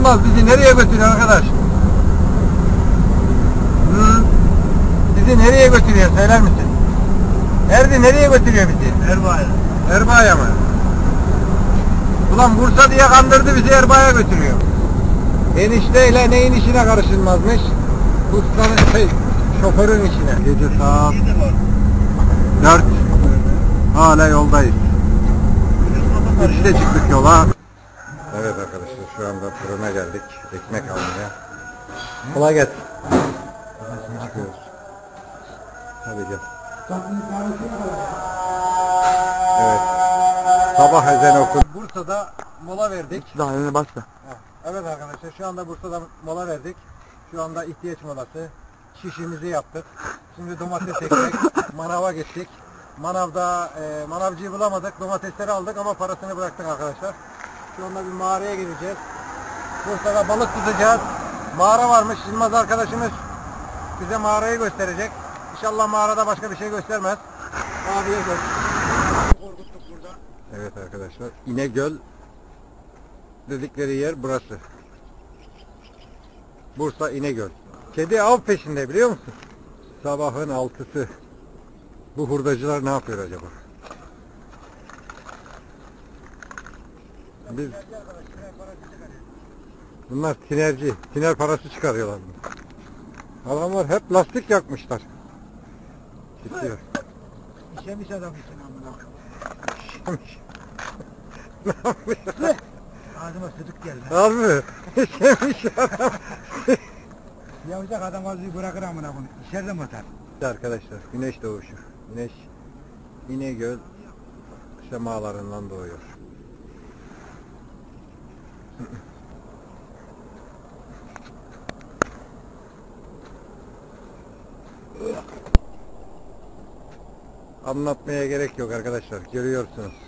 Allah bizi nereye götürüyor arkadaş? Bizi nereye götürüyor söyler misin? Erdi nereye götürüyor bizi? Erbaa'ya. Erbaa'ya mı? Ulan Bursa diye kandırdı bizi, Erbaa'ya götürüyor. Enişteyle neyin işine karışılmazmış? Ustanın şoförün işine. Gece saat 4. Hala yoldayız. 3'te çıktık yola. Evet arkadaşlar, şu anda fırına geldik. Ekmek almaya. Kolay gelsin. Çıkıyoruz. Hadi gel. Evet. Sabah ezanı okuduk. Bursa'da mola verdik. Daha önüne başla. Evet arkadaşlar, şu anda Bursa'da mola verdik. Şu anda ihtiyaç molası. Şişimizi yaptık. Şimdi domates ekmek. Manava gittik. Manavda manavcıyı bulamadık. Domatesleri aldık ama parasını bıraktık arkadaşlar. Şu anda bir mağaraya gideceğiz. Bursa'da balık tutacağız. Mağara varmış. Yılmaz arkadaşımız bize mağarayı gösterecek. İnşallah mağarada başka bir şey göstermez. Abiye gör. Evet arkadaşlar, İnegöl dedikleri yer burası. Bursa İnegöl. Kedi av peşinde, biliyor musun? Sabahın 6'sı. Bu hurdacılar ne yapıyor acaba? Bunlar tinerci. Tiner parası çıkarıyorlar. Adamlar hep lastik yakmışlar. Gidiyor. İşemiş adam için amına. İşemiş. Ne yapıyor? Ağzıma sıdık geldi. Abi, işemiş adam. Yavuzak adam ağzıyı bırakır amına bunu. İçeride mi atar? Arkadaşlar, güneş doğuşu. Güneş İnegöl semalarından doğuyor. Anlatmaya gerek yok arkadaşlar, görüyorsunuz.